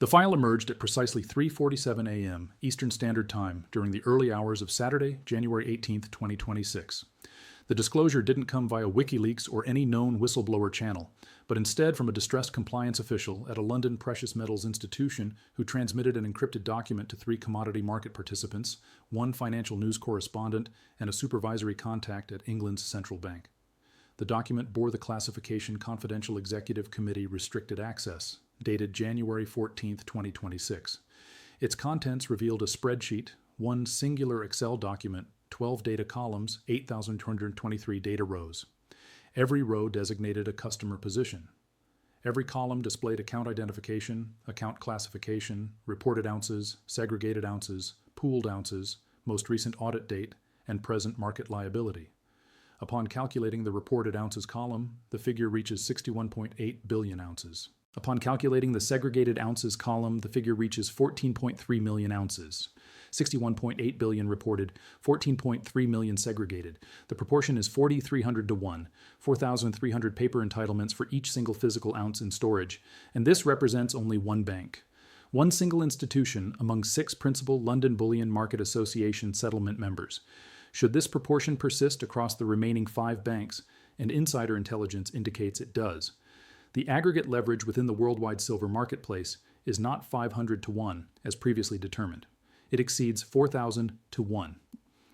The file emerged at precisely 3:47 a.m. Eastern Standard Time during the early hours of Saturday, January 18, 2026. The disclosure didn't come via WikiLeaks or any known whistleblower channel, but instead from a distressed compliance official at a London precious metals institution who transmitted an encrypted document to 3 commodity market participants, 1 financial news correspondent, and a supervisory contact at England's central bank. The document bore the classification Confidential Executive Committee Restricted Access, dated January 14, 2026. Its contents revealed a spreadsheet, 1 singular Excel document, 12 data columns, 8,223 data rows. Every row designated a customer position. Every column displayed account identification, account classification, reported ounces, segregated ounces, pooled ounces, most recent audit date, and present market liability. Upon calculating the reported ounces column, the figure reaches 61.8 billion ounces. Upon calculating the segregated ounces column, the figure reaches 14.3 million ounces. 61.8 billion reported, 14.3 million segregated. The proportion is 4,300 to 1, 4,300 paper entitlements for each single physical ounce in storage, and this represents only one bank. One single institution among 6 principal London Bullion Market Association settlement members. Should this proportion persist across the remaining 5 banks, and insider intelligence indicates it does, the aggregate leverage within the worldwide silver marketplace is not 500 to 1, as previously determined. It exceeds 4,000 to 1.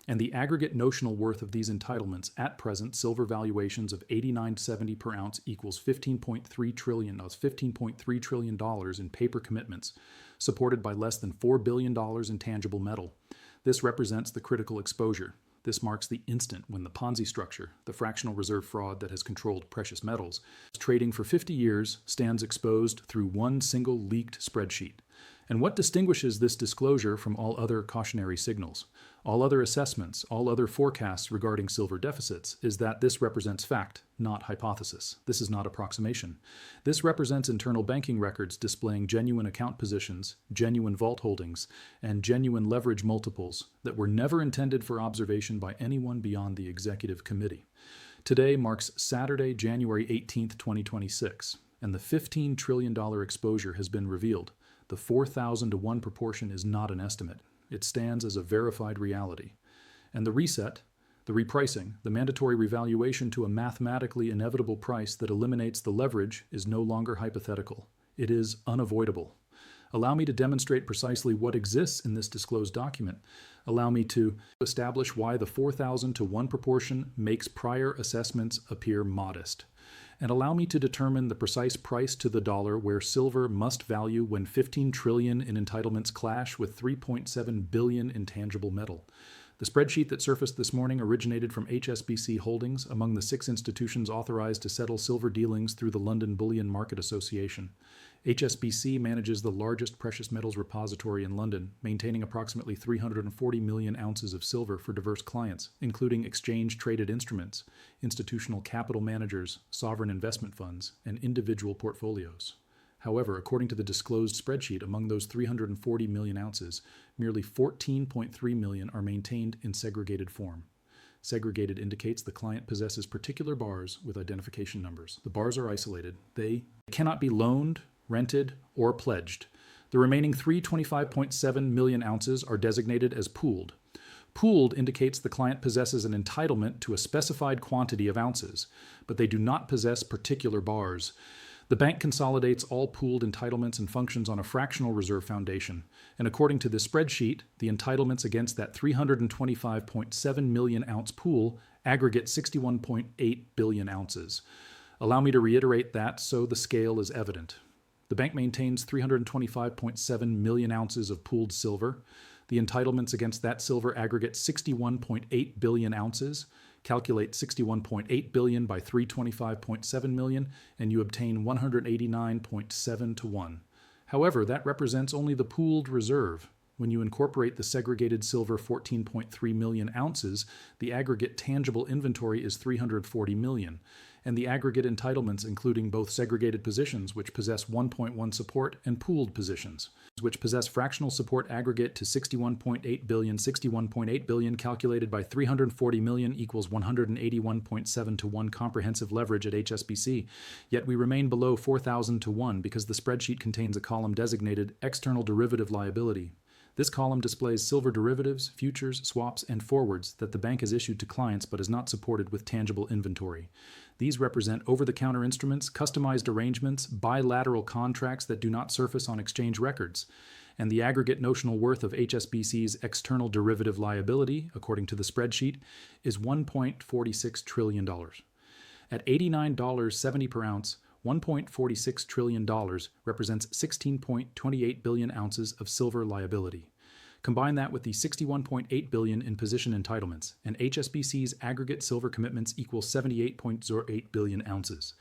And the aggregate notional worth of these entitlements at present silver valuations of $89.70 per ounce equals $15.3 trillion. That's $15.3 trillion in paper commitments, supported by less than $4 billion in tangible metal. This represents the critical exposure. This marks the instant when the Ponzi structure, the fractional reserve fraud that has controlled precious metals, trading for 50 years, stands exposed through one single leaked spreadsheet. And what distinguishes this disclosure from all other cautionary signals, all other assessments, all other forecasts regarding silver deficits, is that this represents fact, not hypothesis. This is not approximation. This represents internal banking records displaying genuine account positions, genuine vault holdings, and genuine leverage multiples that were never intended for observation by anyone beyond the executive committee. Today marks Saturday, January 18, 2026, and the $15 trillion exposure has been revealed. The 4,000 to 1 proportion is not an estimate. It stands as a verified reality. And the reset, the repricing, the mandatory revaluation to a mathematically inevitable price that eliminates the leverage is no longer hypothetical. It is unavoidable. Allow me to demonstrate precisely what exists in this disclosed document. Allow me to establish why the 4,000 to 1 proportion makes prior assessments appear modest. And allow me to determine the precise price to the dollar where silver must value when 15 trillion in entitlements clash with 3.7 billion in tangible metal. The spreadsheet that surfaced this morning originated from HSBC Holdings, among the 6 institutions authorized to settle silver dealings through the London Bullion Market Association. HSBC manages the largest precious metals repository in London, maintaining approximately 340 million ounces of silver for diverse clients, including exchange-traded instruments, institutional capital managers, sovereign investment funds, and individual portfolios. However, according to the disclosed spreadsheet, among those 340 million ounces, merely 14.3 million are maintained in segregated form. Segregated indicates the client possesses particular bars with identification numbers. The bars are isolated. They cannot be loaned, rented, or pledged. The remaining 325.7 million ounces are designated as pooled. Pooled indicates the client possesses an entitlement to a specified quantity of ounces, but they do not possess particular bars. The bank consolidates all pooled entitlements and functions on a fractional reserve foundation, and according to this spreadsheet, the entitlements against that 325.7 million ounce pool aggregate 61.8 billion ounces. Allow me to reiterate that so the scale is evident. The bank maintains 325.7 million ounces of pooled silver. The entitlements against that silver aggregate 61.8 billion ounces. Calculate 61.8 billion by 325.7 million, and you obtain 189.7 to 1. However, that represents only the pooled reserve. When you incorporate the segregated silver 14.3 million ounces, the aggregate tangible inventory is 340 million. and the aggregate entitlements including both segregated positions, which possess 1.1 support, and pooled positions, which possess fractional support aggregate to 61.8 billion, 61.8 billion calculated by 340 million equals 181.7 to 1 comprehensive leverage at HSBC, yet we remain below 4,000 to 1 because the spreadsheet contains a column designated external derivative liability. This column displays silver derivatives, futures, swaps, and forwards that the bank has issued to clients but is not supported with tangible inventory. These represent over-the-counter instruments, customized arrangements, bilateral contracts that do not surface on exchange records, and the aggregate notional worth of HSBC's external derivative liability, according to the spreadsheet, is $1.46 trillion. At $89.70 per ounce, $1.46 trillion represents 16.28 billion ounces of silver liability. Combine that with the 61.8 billion in position entitlements, and HSBC's aggregate silver commitments equal 78.08 billion ounces.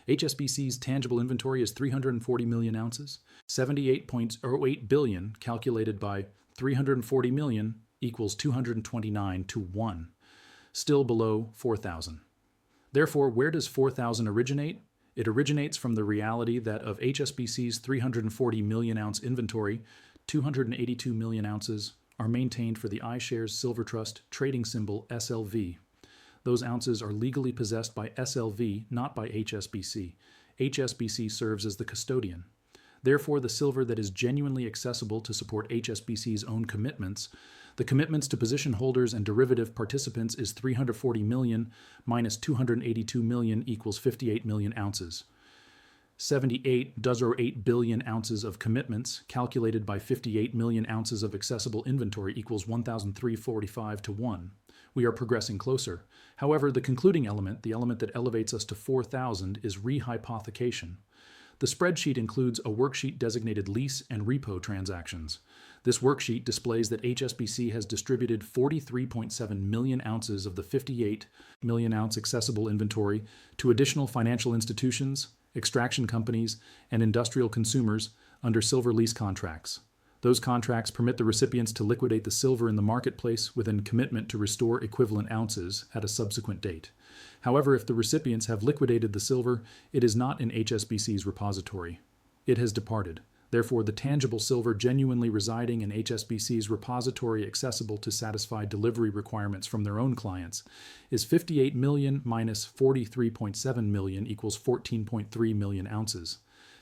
HSBC's tangible inventory is 340 million ounces. 78.08 billion calculated by 340 million equals 229 to 1, still below 4,000. Therefore, where does 4,000 originate? It originates from the reality that of HSBC's 340 million ounce inventory, 282 million ounces are maintained for the iShares Silver Trust trading symbol SLV. Those ounces are legally possessed by SLV, not by HSBC. HSBC serves as the custodian. Therefore, the silver that is genuinely accessible to support HSBC's own commitments, the commitments to position holders and derivative participants, is 340 million minus 282 million equals 58 million ounces. 78.08 billion ounces of commitments calculated by 58 million ounces of accessible inventory equals 1,345 to 1. We are progressing closer. However, the concluding element, the element that elevates us to 4,000, is rehypothecation. The spreadsheet includes a worksheet designated lease and repo transactions. This worksheet displays that HSBC has distributed 43.7 million ounces of the 58 million ounce accessible inventory to additional financial institutions, extraction companies, and industrial consumers under silver lease contracts. Those contracts permit the recipients to liquidate the silver in the marketplace with a commitment to restore equivalent ounces at a subsequent date. However, if the recipients have liquidated the silver, it is not in HSBC's repository. It has departed. Therefore, the tangible silver genuinely residing in HSBC's repository accessible to satisfy delivery requirements from their own clients is 58 million minus 43.7 million equals 14.3 million ounces.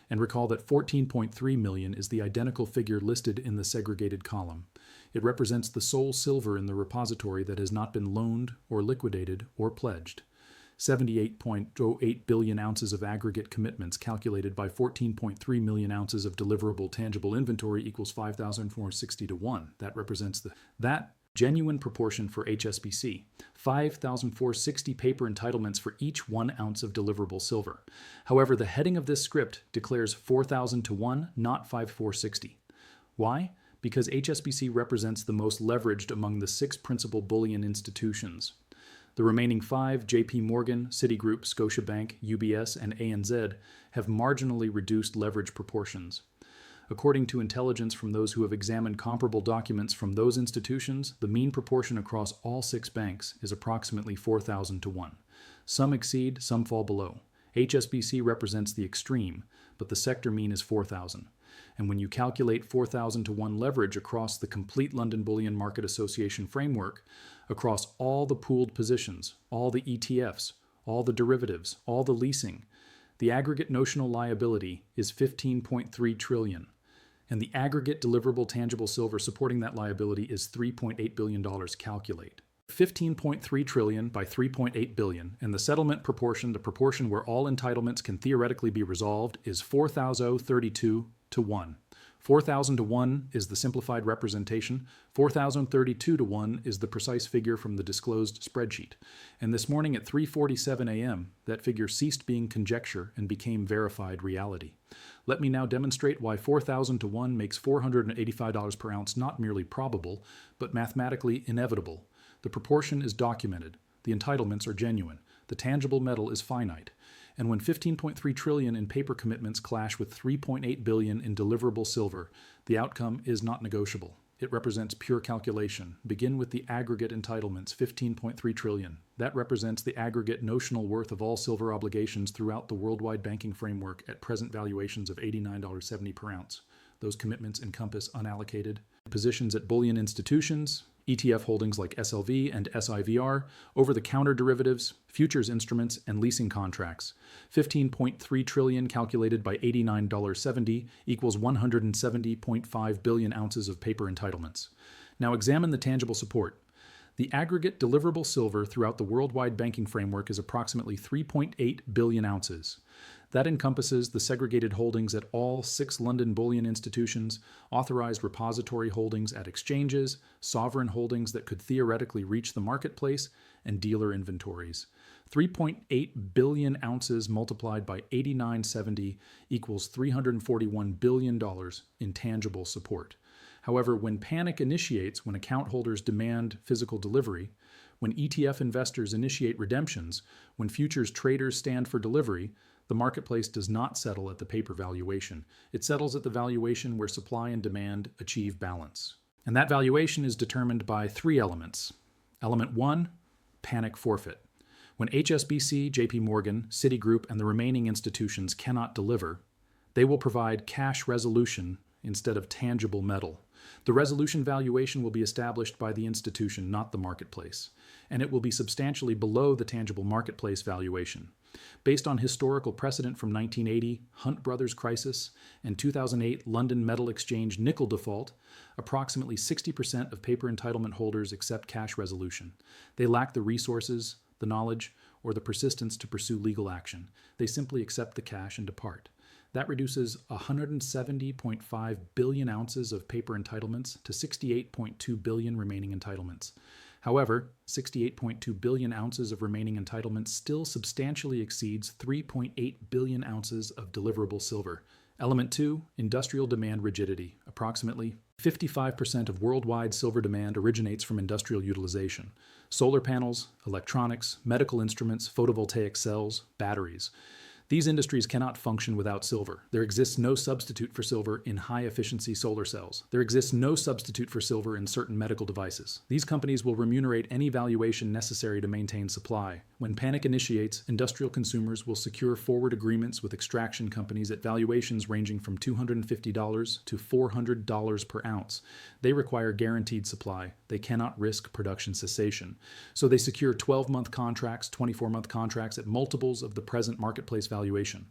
And recall that 14.3 million is the identical figure listed in the segregated column. It represents the sole silver in the repository that has not been loaned or liquidated or pledged. 78.08 billion ounces of aggregate commitments calculated by 14.3 million ounces of deliverable tangible inventory equals 5,460 to 1. That represents that genuine proportion for HSBC. 5,460 paper entitlements for each 1 ounce of deliverable silver. However, the heading of this script declares 4,000 to 1, not 5,460. Why? Because HSBC represents the most leveraged among the 6 principal bullion institutions. The remaining 5, JP Morgan, Citigroup, Scotiabank, UBS, and ANZ, have marginally reduced leverage proportions. According to intelligence from those who have examined comparable documents from those institutions, the mean proportion across all 6 banks is approximately 4,000 to 1. Some exceed, some fall below. HSBC represents the extreme, but the sector mean is 4,000. And when you calculate 4,000 to 1 leverage across the complete London Bullion Market Association framework, across all the pooled positions, all the ETFs, all the derivatives, all the leasing, the aggregate notional liability is 15.3 trillion. And the aggregate deliverable tangible silver supporting that liability is $3.8 billion calculate. 15.3 trillion by 3.8 billion, and the settlement proportion, the proportion where all entitlements can theoretically be resolved, is 4,032 to 1. 4,000 to 1 is the simplified representation. 4,032 to 1 is the precise figure from the disclosed spreadsheet. And this morning at 3:47 a.m., that figure ceased being conjecture and became verified reality. Let me now demonstrate why 4,000 to 1 makes $485 per ounce not merely probable, but mathematically inevitable. The proportion is documented. The entitlements are genuine. The tangible metal is finite. And when 15.3 trillion in paper commitments clash with 3.8 billion in deliverable silver, the outcome is not negotiable. It represents pure calculation. Begin with the aggregate entitlements, 15.3 trillion. That represents the aggregate notional worth of all silver obligations throughout the worldwide banking framework at present valuations of $89.70 per ounce. Those commitments encompass unallocated positions at bullion institutions, ETF holdings like SLV and SIVR, over-the-counter derivatives, futures instruments, and leasing contracts. 15.3 trillion calculated by $89.70 equals 170.5 billion ounces of paper entitlements. Now examine the tangible support. The aggregate deliverable silver throughout the worldwide banking framework is approximately 3.8 billion ounces. That encompasses the segregated holdings at all 6 London bullion institutions, authorized repository holdings at exchanges, sovereign holdings that could theoretically reach the marketplace, and dealer inventories. 3.8 billion ounces multiplied by 89.70 equals $341 billion in tangible support. However, when panic initiates, when account holders demand physical delivery, when ETF investors initiate redemptions, when futures traders stand for delivery, the marketplace does not settle at the paper valuation. It settles at the valuation where supply and demand achieve balance. And that valuation is determined by 3 elements. Element 1, panic forfeit. When HSBC, JP Morgan, Citigroup, and the remaining institutions cannot deliver, they will provide cash resolution instead of tangible metal. The resolution valuation will be established by the institution, not the marketplace, and it will be substantially below the tangible marketplace valuation. Based on historical precedent from 1980, Hunt Brothers crisis, and 2008 London Metal Exchange nickel default, approximately 60% of paper entitlement holders accept cash resolution. They lack the resources, the knowledge, or the persistence to pursue legal action. They simply accept the cash and depart. That reduces 170.5 billion ounces of paper entitlements to 68.2 billion remaining entitlements. However, 68.2 billion ounces of remaining entitlements still substantially exceeds 3.8 billion ounces of deliverable silver. Element 2, industrial demand rigidity. Approximately 55% of worldwide silver demand originates from industrial utilization. Solar panels, electronics, medical instruments, photovoltaic cells, batteries. These industries cannot function without silver. There exists no substitute for silver in high-efficiency solar cells. There exists no substitute for silver in certain medical devices. These companies will remunerate any valuation necessary to maintain supply. When panic initiates, industrial consumers will secure forward agreements with extraction companies at valuations ranging from $250 to $400 per ounce. They require guaranteed supply. They cannot risk production cessation. So they secure 12-month contracts, 24-month contracts at multiples of the present marketplace valuation.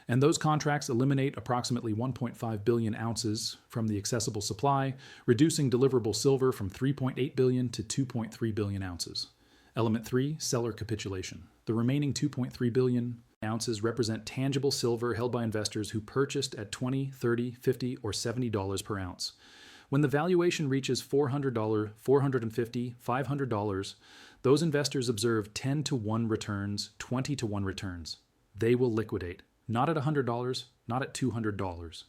And those contracts eliminate approximately 1.5 billion ounces from the accessible supply, reducing deliverable silver from 3.8 billion to 2.3 billion ounces. Element 3, seller capitulation. The remaining 2.3 billion ounces represent tangible silver held by investors who purchased at $20, $30, $50, or $70 per ounce. When the valuation reaches $400, $450, $500, those investors observe 10-to-1 returns, 20-to-1 returns. They will liquidate, not at $100, not at $200,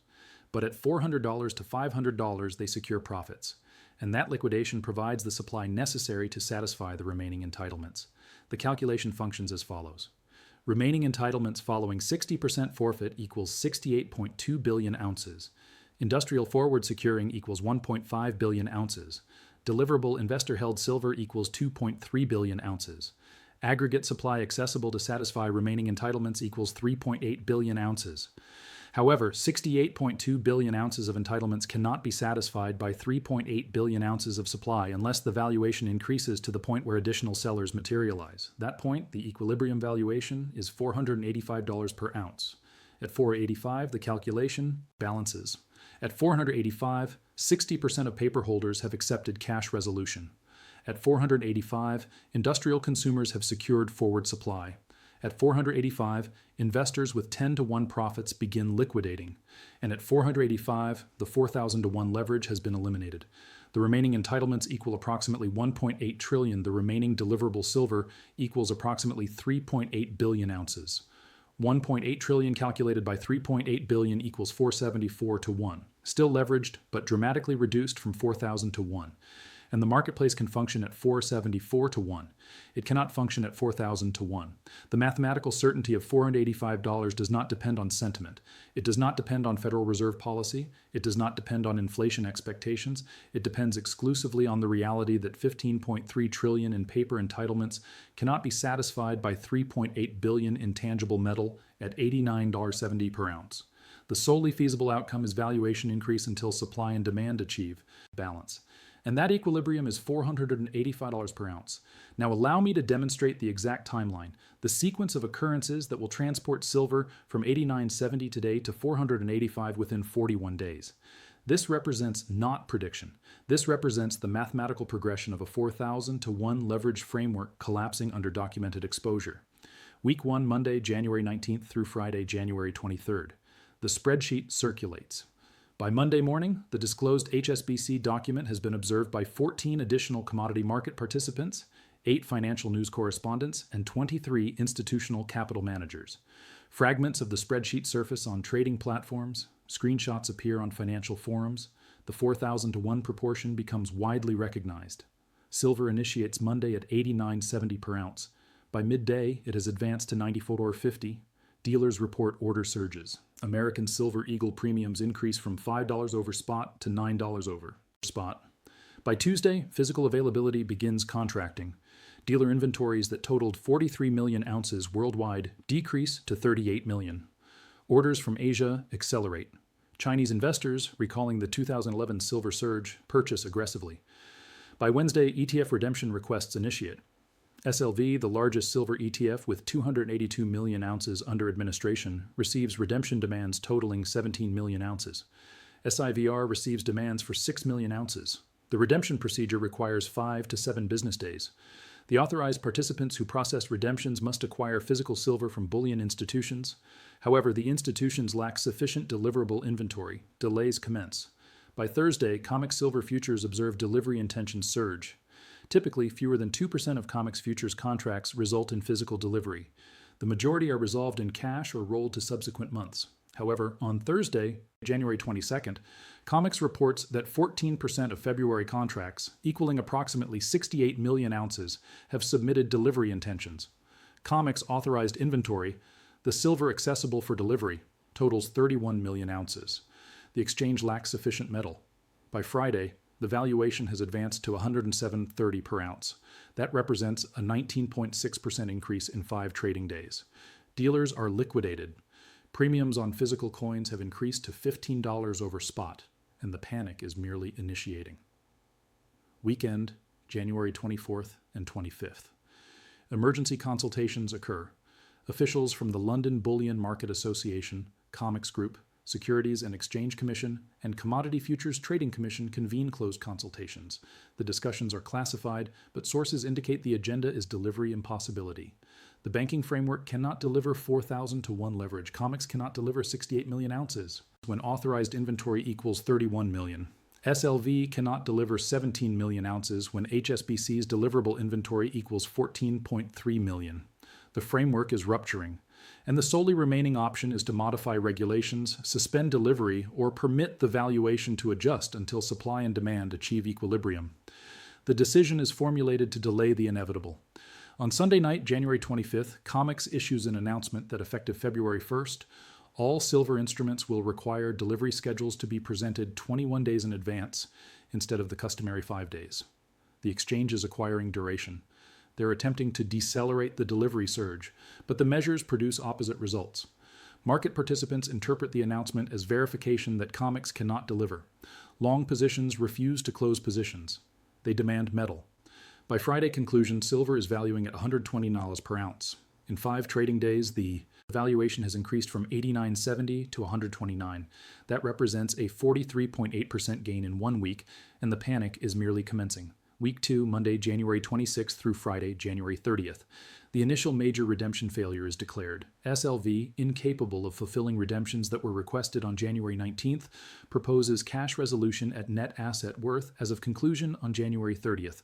but at $400 to $500 they secure profits. And that liquidation provides the supply necessary to satisfy the remaining entitlements. The calculation functions as follows. Remaining entitlements following 60% forfeit equals 68.2 billion ounces. Industrial forward securing equals 1.5 billion ounces. Deliverable investor-held silver equals 2.3 billion ounces. Aggregate supply accessible to satisfy remaining entitlements equals 3.8 billion ounces. However, 68.2 billion ounces of entitlements cannot be satisfied by 3.8 billion ounces of supply unless the valuation increases to the point where additional sellers materialize. That point, the equilibrium valuation, is $485 per ounce. At $485, the calculation balances. At $485, 60% of paper holders have accepted cash resolution. At $485, industrial consumers have secured forward supply. At $485, investors with 10-to-1 profits begin liquidating. And at $485, the 4,000-to-1 leverage has been eliminated. The remaining entitlements equal approximately 1.8 trillion. The remaining deliverable silver equals approximately 3.8 billion ounces. 1.8 trillion calculated by 3.8 billion equals 474 to 1. Still leveraged, but dramatically reduced from 4,000 to 1. and the marketplace can function at 474 to 1. It cannot function at 4,000 to 1. The mathematical certainty of $485 does not depend on sentiment. It does not depend on Federal Reserve policy. It does not depend on inflation expectations. It depends exclusively on the reality that $15.3 trillion in paper entitlements cannot be satisfied by $3.8 billion in tangible metal at $89.70 per ounce. The solely feasible outcome is valuation increase until supply and demand achieve balance. And that equilibrium is $485 per ounce. Now allow me to demonstrate the exact timeline, the sequence of occurrences that will transport silver from $89.70 today to $485 within 41 days. This represents not prediction. This represents the mathematical progression of a 4,000 to 1 leverage framework collapsing under documented exposure. Week 1, Monday, January 19th through Friday, January 23rd. The spreadsheet circulates. By Monday morning, the disclosed HSBC document has been observed by 14 additional commodity market participants, 8 financial news correspondents, and 23 institutional capital managers. Fragments of the spreadsheet surface on trading platforms, screenshots appear on financial forums, the 4,000 to 1 proportion becomes widely recognized. Silver initiates Monday at $89.70 per ounce. By midday, it has advanced to $94.50. Dealers report order surges. American Silver Eagle premiums increase from $5 over spot to $9 over spot. By Tuesday, physical availability begins contracting. Dealer inventories that totaled 43 million ounces worldwide decrease to 38 million. Orders from Asia accelerate. Chinese investors, recalling the 2011 silver surge, purchase aggressively. By Wednesday, ETF redemption requests initiate. SLV, the largest silver ETF with 282 million ounces under administration, receives redemption demands totaling 17 million ounces. SIVR receives demands for 6 million ounces. The redemption procedure requires 5 to 7 business days. The authorized participants who process redemptions must acquire physical silver from bullion institutions. However, the institutions lack sufficient deliverable inventory. Delays commence. By Thursday, COMEX silver futures observe delivery intentions surge. Typically, fewer than 2% of COMEX futures contracts result in physical delivery. The majority are resolved in cash or rolled to subsequent months. However, on Thursday, January 22nd, COMEX reports that 14% of February contracts, equaling approximately 68 million ounces, have submitted delivery intentions. COMEX authorized inventory, the silver accessible for delivery, totals 31 million ounces. The exchange lacks sufficient metal. By Friday, the valuation has advanced to $107.30 per ounce. That represents a 19.6% increase in 5 trading days. Dealers are liquidated. Premiums on physical coins have increased to $15 over spot, and the panic is merely initiating. Weekend, January 24th and 25th. Emergency consultations occur. Officials from the London Bullion Market Association, COMEX Group, Securities and Exchange Commission, and Commodity Futures Trading Commission convene closed consultations. The discussions are classified, but sources indicate the agenda is delivery impossibility. The banking framework cannot deliver 4,000 to 1 leverage. COMEX cannot deliver 68 million ounces when authorized inventory equals 31 million. SLV cannot deliver 17 million ounces when HSBC's deliverable inventory equals 14.3 million. The framework is rupturing, and the solely remaining option is to modify regulations, suspend delivery, or permit the valuation to adjust until supply and demand achieve equilibrium. The decision is formulated to delay the inevitable. On Sunday night, January 25th, COMEX issues an announcement that effective February 1st, all silver instruments will require delivery schedules to be presented 21 days in advance instead of the customary 5 days. The exchange is acquiring duration. They're attempting to decelerate the delivery surge, but the measures produce opposite results. Market participants interpret the announcement as verification that COMEX cannot deliver. Long positions refuse to close positions. They demand metal. By Friday conclusion, silver is valuing at $120 per ounce. In 5 trading days, the valuation has increased from $89.70 to $129. That represents a 43.8% gain in 1 week, and the panic is merely commencing. Week 2, Monday, January 26th through Friday, January 30th. The initial major redemption failure is declared. SLV, incapable of fulfilling redemptions that were requested on January 19th, proposes cash resolution at net asset worth as of conclusion on January 30th.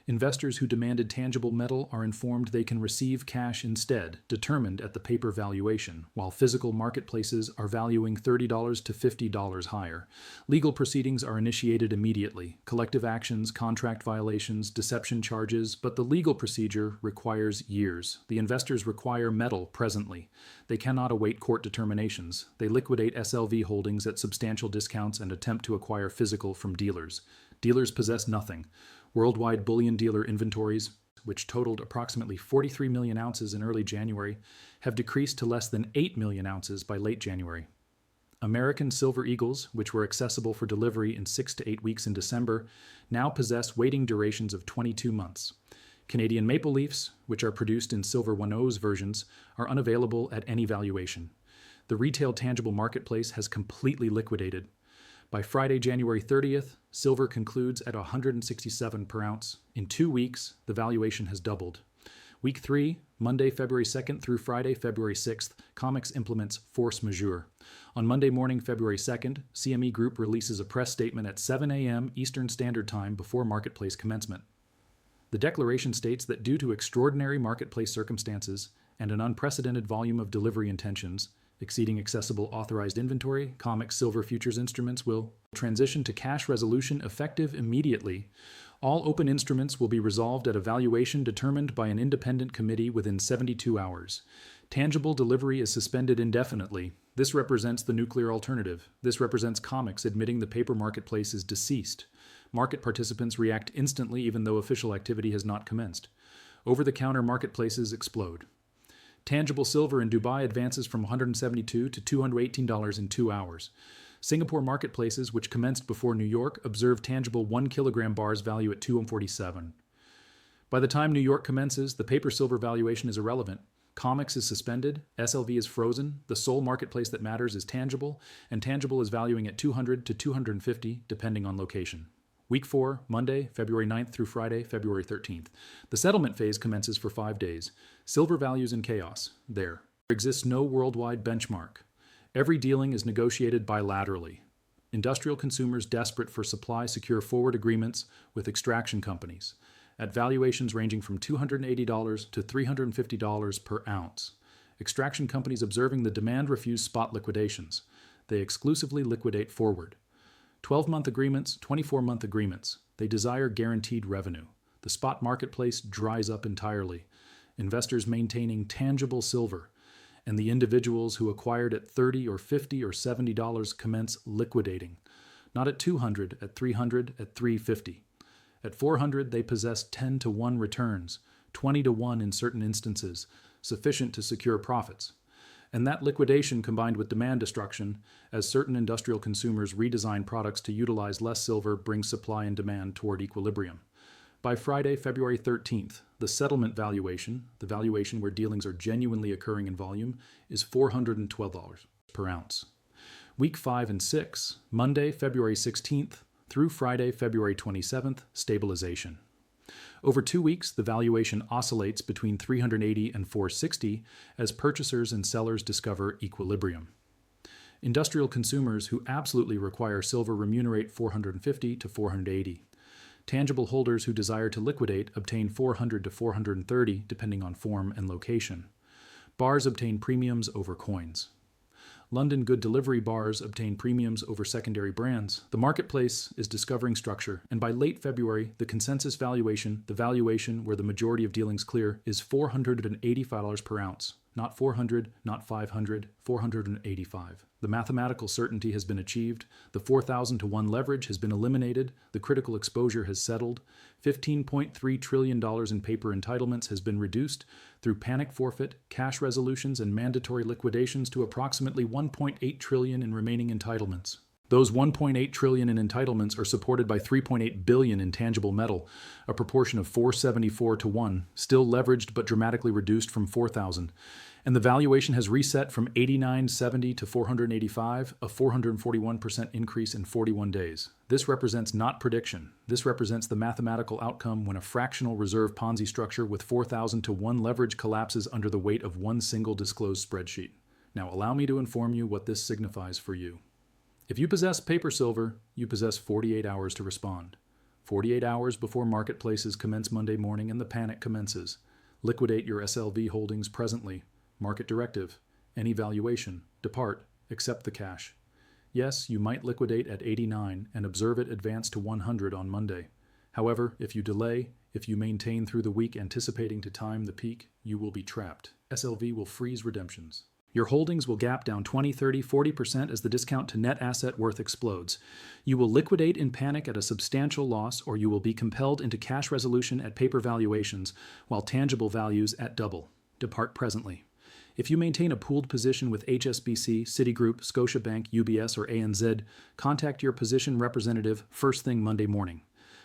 Investors who demanded tangible metal are informed they can receive cash instead, determined at the paper valuation, while physical marketplaces are valuing $30 to $50 higher. Legal proceedings are initiated immediately, collective actions, contract violations, deception charges, but the legal procedure requires years. The investors require metal presently. They cannot await court determinations. They liquidate SLV holdings at substantial discounts and attempt to acquire physical from dealers. Dealers possess nothing. Worldwide bullion dealer inventories, which totaled approximately 43 million ounces in early January, have decreased to less than 8 million ounces by late January. American Silver Eagles, which were accessible for delivery in 6 to 8 weeks in December, now possess waiting durations of 22 months. Canadian Maple Leafs, which are produced in Silver 1.0's versions, are unavailable at any valuation. The retail tangible marketplace has completely liquidated. By Friday, January 30th, silver concludes at $167 per ounce. In 2 weeks, the valuation has doubled. Week 3, Monday, February 2nd through Friday, February 6th, COMEX implements force majeure. On Monday morning, February 2nd, CME Group releases a press statement at 7 a.m. Eastern Standard Time before marketplace commencement. The declaration states that due to extraordinary marketplace circumstances and an unprecedented volume of delivery intentions, exceeding accessible authorized inventory, COMEX silver futures instruments will transition to cash resolution effective immediately. All open instruments will be resolved at a valuation determined by an independent committee within 72 hours. Tangible delivery is suspended indefinitely. This represents the nuclear alternative. This represents COMEX admitting the paper marketplace is deceased. Market participants react instantly even though official activity has not commenced. Over-the-counter marketplaces explode. Tangible silver in Dubai advances from $172 to $218 in 2 hours. Singapore marketplaces, which commenced before New York, observe tangible 1 kilogram bars value at $247. By the time New York commences, the paper silver valuation is irrelevant. COMEX is suspended, SLV is frozen, the sole marketplace that matters is tangible, and tangible is valuing at $200 to $250 depending on location. Week 4, Monday, February 9th through Friday, February 13th. The settlement phase commences for 5 days. Silver values in chaos. There exists no worldwide benchmark. Every dealing is negotiated bilaterally. Industrial consumers desperate for supply secure forward agreements with extraction companies at valuations ranging from $280 to $350 per ounce. Extraction companies observing the demand refuse spot liquidations. They exclusively liquidate forward. 12-month agreements, 24-month agreements. They desire guaranteed revenue. The spot marketplace dries up entirely. Investors maintaining tangible silver, and the individuals who acquired at $30 or $50 or $70 commence liquidating. Not at $200, at $300, at $350. At $400, they possess 10 to 1 returns, 20 to 1 in certain instances, sufficient to secure profits. And that liquidation combined with demand destruction, as certain industrial consumers redesign products to utilize less silver, brings supply and demand toward equilibrium. By Friday, February 13th, the settlement valuation, the valuation where dealings are genuinely occurring in volume, is $412 per ounce. Week 5 and 6, Monday, February 16th through Friday, February 27th, stabilization. Over 2 weeks, the valuation oscillates between $380 and $460 as purchasers and sellers discover equilibrium. Industrial consumers who absolutely require silver remunerate $450 to $480. Tangible holders who desire to liquidate obtain $400 to $430 depending on form and location. Bars obtain premiums over coins. London good delivery bars obtain premiums over secondary brands. The marketplace is discovering structure, and by late February, the consensus valuation, the valuation where the majority of dealings clear, is $485 per ounce. Not $400, not $500, $485. The mathematical certainty has been achieved. The 4,000 to 1 leverage has been eliminated. The critical exposure has settled. $15.3 trillion in paper entitlements has been reduced through panic forfeit, cash resolutions, and mandatory liquidations to approximately $1.8 trillion in remaining entitlements. Those $1.8 trillion in entitlements are supported by $3.8 billion in tangible metal, a proportion of 474 to 1, still leveraged but dramatically reduced from 4,000. And the valuation has reset from 89.70 to 485, a 441% increase in 41 days. This represents not prediction. This represents the mathematical outcome when a fractional reserve Ponzi structure with 4,000 to 1 leverage collapses under the weight of one single disclosed spreadsheet. Now allow me to inform you what this signifies for you. If you possess paper silver, you possess 48 hours to respond. 48 hours before marketplaces commence Monday morning and the panic commences. Liquidate your SLV holdings presently. Market directive. Any valuation. Depart. Accept the cash. Yes, you might liquidate at 89 and observe it advance to 100 on Monday. However, if you delay, if you maintain through the week anticipating to time the peak, you will be trapped. SLV will freeze redemptions. Your holdings will gap down 20, 30, 40% as the discount to net asset worth explodes. You will liquidate in panic at a substantial loss, or you will be compelled into cash resolution at paper valuations, while tangible values at double. Depart presently. If you maintain a pooled position with HSBC, Citigroup, Scotiabank, UBS, or ANZ, contact your position representative first thing Monday morning.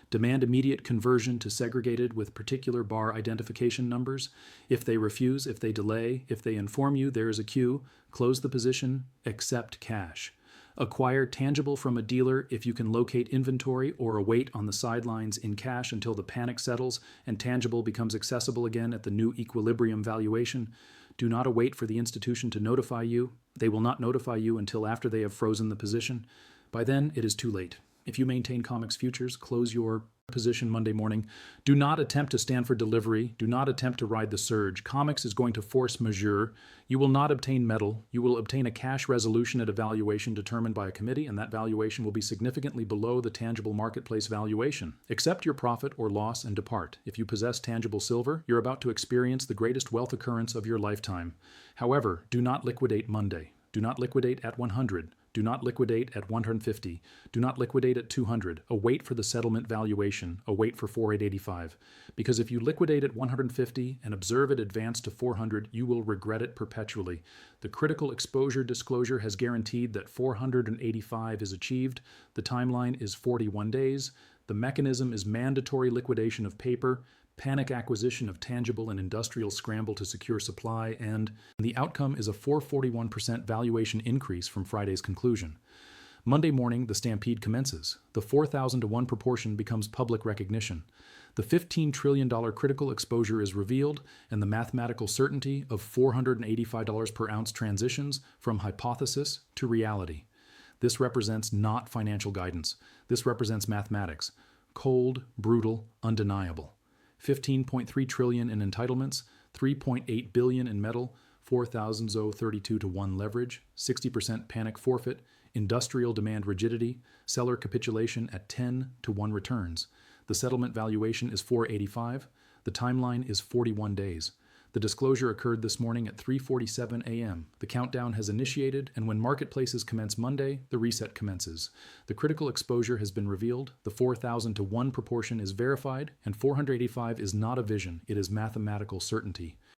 Demand immediate conversion to segregated with particular bar identification numbers. If they refuse, if they delay, if they inform you there is a queue, close the position, accept cash. Acquire tangible from a dealer if you can locate inventory, or await on the sidelines in cash until the panic settles and tangible becomes accessible again at the new equilibrium valuation. Do not await for the institution to notify you. They will not notify you until after they have frozen the position. By then, it is too late. If you maintain COMEX futures, close your position Monday morning. Do not attempt to stand for delivery. Do not attempt to ride the surge. COMEX is going to force majeure. You will not obtain metal. You will obtain a cash resolution at a valuation determined by a committee, and that valuation will be significantly below the tangible marketplace valuation. Accept your profit or loss and depart. If you possess tangible silver, you're about to experience the greatest wealth occurrence of your lifetime. However, do not liquidate Monday. Do not liquidate at 100. Do not liquidate at 150. Do not liquidate at 200. Await for the settlement valuation. Await for 4885. Because if you liquidate at 150 and observe it advance to 400, you will regret it perpetually. The critical exposure disclosure has guaranteed that 485 is achieved. The timeline is 41 days. The mechanism is mandatory liquidation of paper, panic acquisition of tangible and industrial scramble to secure supply, and the outcome is a 441% valuation increase from Friday's conclusion. Monday morning, the stampede commences. The 4,000 to 1 proportion becomes public recognition. The $15 trillion critical exposure is revealed, and the mathematical certainty of $485 per ounce transitions from hypothesis to reality. This represents not financial guidance. This represents mathematics. Cold, brutal, undeniable. 15.3 trillion in entitlements, 3.8 billion in metal, 4,032 to 1 leverage, 60% panic forfeit, industrial demand rigidity, seller capitulation at 10 to 1 returns. The settlement valuation is 485. The timeline is 41 days. The disclosure occurred this morning at 3:47 a.m. The countdown has initiated, and when marketplaces commence Monday, the reset commences. The critical exposure has been revealed, the 4,000 to 1 proportion is verified, and 485 is not a vision, it is mathematical certainty.